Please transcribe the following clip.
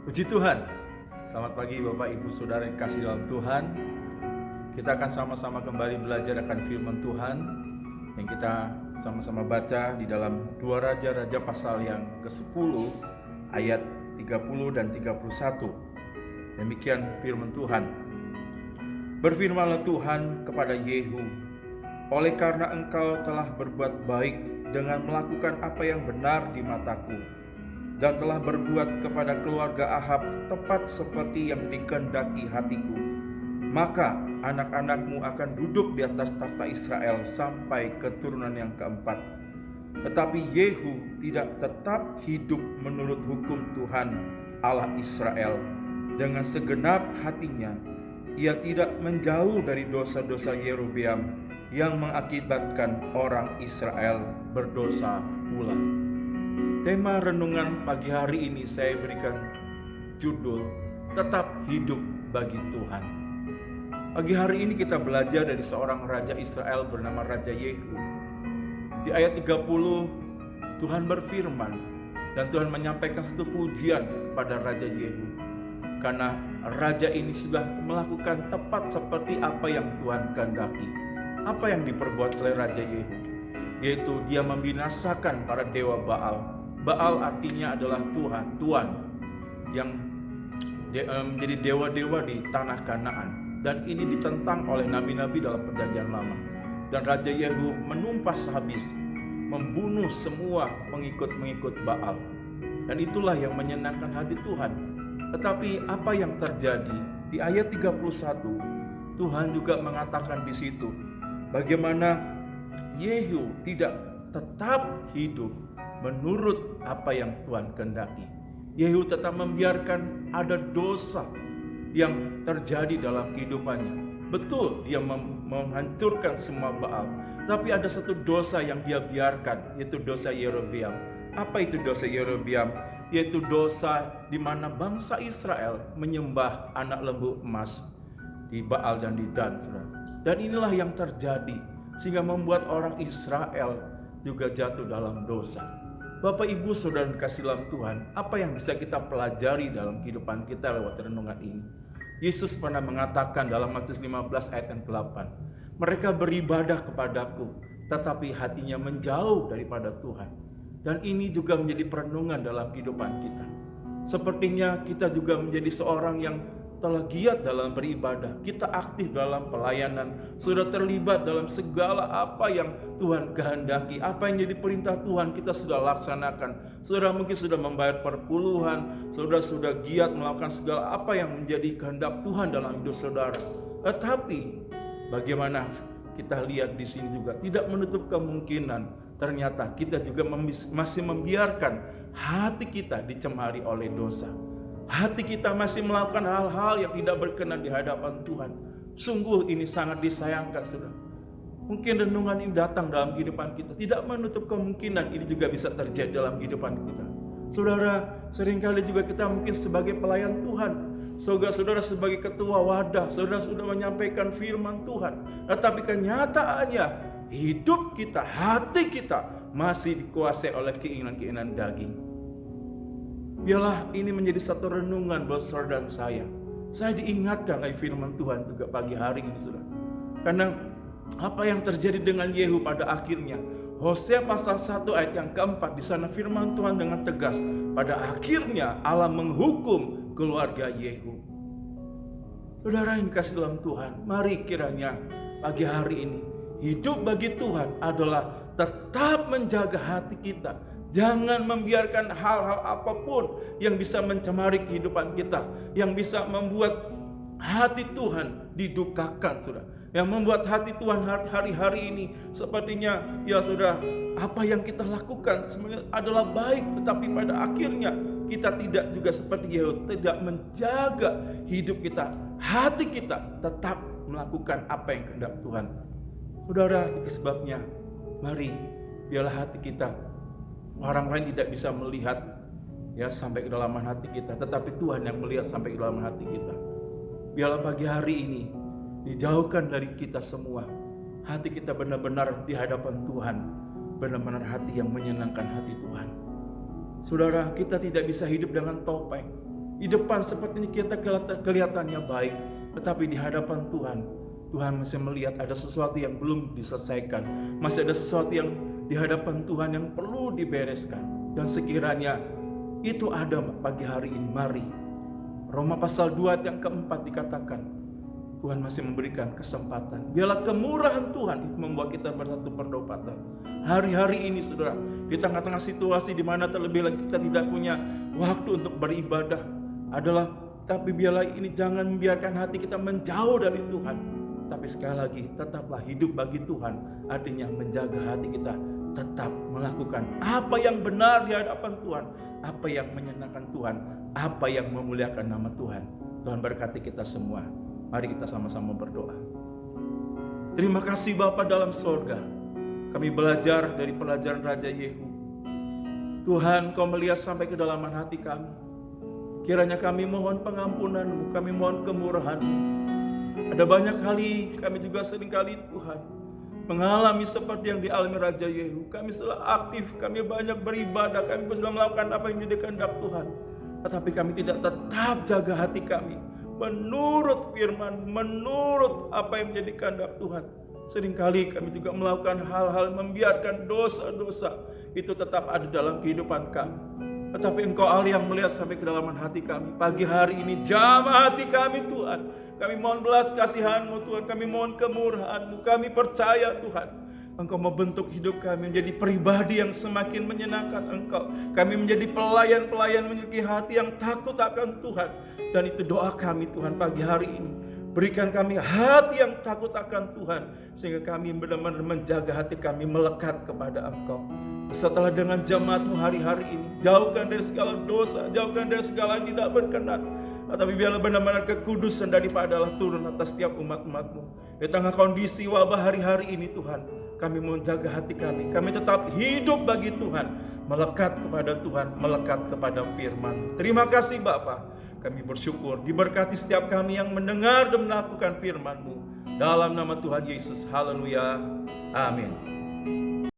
Puji Tuhan. Selamat pagi Bapak Ibu Saudara yang kasih dalam Tuhan. Kita akan sama-sama kembali belajar akan firman Tuhan yang kita sama-sama baca di dalam 2 Raja-Raja pasal yang ke-10 ayat 30 dan 31. Demikian firman Tuhan. Berfirmanlah Tuhan kepada Yehu, oleh karena engkau telah berbuat baik dengan melakukan apa yang benar di mataku, dan telah berbuat kepada keluarga Ahab tepat seperti yang dikehendaki hatiku, maka anak-anakmu akan duduk di atas tahta Israel sampai keturunan yang keempat. Tetapi Yehu tidak tetap hidup menurut hukum Tuhan Allah Israel. Dengan segenap hatinya ia tidak menjauh dari dosa-dosa Yerobeam yang mengakibatkan orang Israel berdosa pula. Tema renungan pagi hari ini saya berikan judul Tetap Hidup Bagi Tuhan. Pagi hari ini kita belajar dari seorang raja Israel bernama Raja Yehu. Di ayat 30 Tuhan berfirman dan Tuhan menyampaikan satu pujian kepada Raja Yehu, karena raja ini sudah melakukan tepat seperti apa yang Tuhan kehendaki. Apa yang diperbuat oleh Raja Yehu? Yaitu dia membinasakan para dewa Baal. Baal artinya adalah Tuhan yang menjadi dewa-dewa di tanah Kanaan. Dan ini ditentang oleh nabi-nabi dalam perjanjian lama. Dan Raja Yehu menumpas habis, membunuh semua pengikut-pengikut Baal. Dan itulah yang menyenangkan hati Tuhan. Tetapi apa yang terjadi di ayat 31, Tuhan juga mengatakan di situ bagaimana Yehu tidak tetap hidup menurut apa yang Tuhan kehendaki. Yehu tetap membiarkan ada dosa yang terjadi dalam kehidupannya. Betul, dia menghancurkan semua Baal, tapi ada satu dosa yang dia biarkan, yaitu dosa Yerobeam. Apa itu dosa Yerobeam? Yaitu dosa di mana bangsa Israel menyembah anak lembu emas di Baal dan di Dan. Dan inilah yang terjadi, sehingga membuat orang Israel juga jatuh dalam dosa. Bapak Ibu Saudara kasih dalam Tuhan, apa yang bisa kita pelajari dalam kehidupan kita lewat renungan ini? Yesus pernah mengatakan dalam Matius 15 ayat yang ke-8, mereka beribadah kepadaku, tetapi hatinya menjauh daripada Tuhan. Dan ini juga menjadi perenungan dalam kehidupan kita. Sepertinya kita juga menjadi seorang yang telah giat dalam beribadah, kita aktif dalam pelayanan, sudah terlibat dalam segala apa yang Tuhan kehendaki, apa yang jadi perintah Tuhan kita sudah laksanakan. Saudara mungkin sudah membayar perpuluhan, saudara sudah giat melakukan segala apa yang menjadi kehendak Tuhan dalam hidup saudara. Tetapi bagaimana kita lihat di sini juga tidak menutup kemungkinan ternyata kita juga masih membiarkan hati kita dicemari oleh dosa. Hati kita masih melakukan hal-hal yang tidak berkenan di hadapan Tuhan. Sungguh ini sangat disayangkan, saudara. Mungkin renungan ini datang dalam kehidupan kita, tidak menutup kemungkinan ini juga bisa terjadi dalam kehidupan kita. Saudara, seringkali juga kita mungkin sebagai pelayan Tuhan, saudara sebagai ketua wadah, saudara sudah menyampaikan firman Tuhan, tetapi kenyataannya hidup kita, hati kita masih dikuasai oleh keinginan-keinginan daging. Biarlah ini menjadi satu renungan buat saudara dan saya. Saya diingatkan oleh firman Tuhan juga pagi hari ini, saudara. Karena apa yang terjadi dengan Yehu pada akhirnya, Hosea pasal 1 ayat yang keempat, di sana firman Tuhan dengan tegas, pada akhirnya Allah menghukum keluarga Yehu. Saudara yang dikasih dalam Tuhan, mari kiranya pagi hari ini hidup bagi Tuhan adalah tetap menjaga hati kita. Jangan membiarkan hal-hal apapun yang bisa mencemari kehidupan kita, yang bisa membuat hati Tuhan didukakan, saudara. Yang membuat hati Tuhan hari-hari ini sepertinya, ya saudara, apa yang kita lakukan sebenarnya adalah baik, tetapi pada akhirnya kita tidak juga seperti Yehu, tidak menjaga hidup kita, hati kita tetap melakukan apa yang kehendak Tuhan. Saudara, itu sebabnya mari biarlah hati kita, orang lain tidak bisa melihat ya sampai ke dalam hati kita, tetapi Tuhan yang melihat sampai ke dalam hati kita. Biarlah pagi hari ini dijauhkan dari kita semua, hati kita benar-benar di hadapan Tuhan, benar-benar hati yang menyenangkan hati Tuhan. Saudara, kita tidak bisa hidup dengan topeng. Di depan sepertinya kita kelihatannya baik, tetapi di hadapan Tuhan, Tuhan masih melihat ada sesuatu yang belum diselesaikan. Masih ada sesuatu yang di hadapan Tuhan yang perlu dibereskan. Dan sekiranya itu ada pagi hari ini, mari. Roma pasal 2 yang keempat dikatakan, Tuhan masih memberikan kesempatan. Biarlah kemurahan Tuhan itu membuat kita bersatu perdobatan. Hari-hari ini saudara, di tengah-tengah situasi di mana terlebih lagi kita tidak punya waktu untuk beribadah, tapi biarlah ini jangan membiarkan hati kita menjauh dari Tuhan. Tapi sekali lagi, tetaplah hidup bagi Tuhan. Artinya menjaga hati kita tetap melakukan apa yang benar di hadapan Tuhan, apa yang menyenangkan Tuhan, apa yang memuliakan nama Tuhan. Tuhan berkati kita semua. Mari kita sama-sama berdoa. Terima kasih Bapa dalam sorga. Kami belajar dari pelajaran Raja Yehu. Tuhan, Kau melihat sampai kedalaman hati kami. Kiranya kami mohon pengampunan-Mu, kami mohon kemurahan-Mu. Ada banyak kali kami juga seringkali Tuhan mengalami seperti yang dialami Raja Yehu. Kami sudah aktif, kami banyak beribadah, kami sudah melakukan apa yang menjadi kehendak Tuhan. Tetapi kami tidak tetap jaga hati kami menurut firman, menurut apa yang menjadi kehendak Tuhan. Seringkali kami juga melakukan hal-hal membiarkan dosa-dosa itu tetap ada dalam kehidupan kami. Tetapi Engkau Allah yang melihat sampai kedalaman hati kami. Pagi hari ini jamah hati kami Tuhan. Kami mohon belas kasihan-Mu Tuhan. Kami mohon kemurahan-Mu. Kami percaya Tuhan, Engkau membentuk hidup kami menjadi pribadi yang semakin menyenangkan Engkau. Kami menjadi pelayan-pelayan memiliki hati yang takut akan Tuhan. Dan itu doa kami Tuhan pagi hari ini. Berikan kami hati yang takut akan Tuhan, sehingga kami benar-benar menjaga hati kami melekat kepada Engkau. Setelah dengan jemaat-Mu hari-hari ini, jauhkan dari segala dosa, jauhkan dari segala yang tidak berkenan. Tapi biarlah benar-benar kekudusan daripadalah turun atas setiap umat-Mu. Di tengah kondisi wabah hari-hari ini Tuhan, kami menjaga hati kami. Kami tetap hidup bagi Tuhan, melekat kepada Tuhan, melekat kepada firman. Terima kasih Bapa. Kami bersyukur diberkati setiap kami yang mendengar dan melakukan firman-Mu. Dalam nama Tuhan Yesus, haleluya, amin.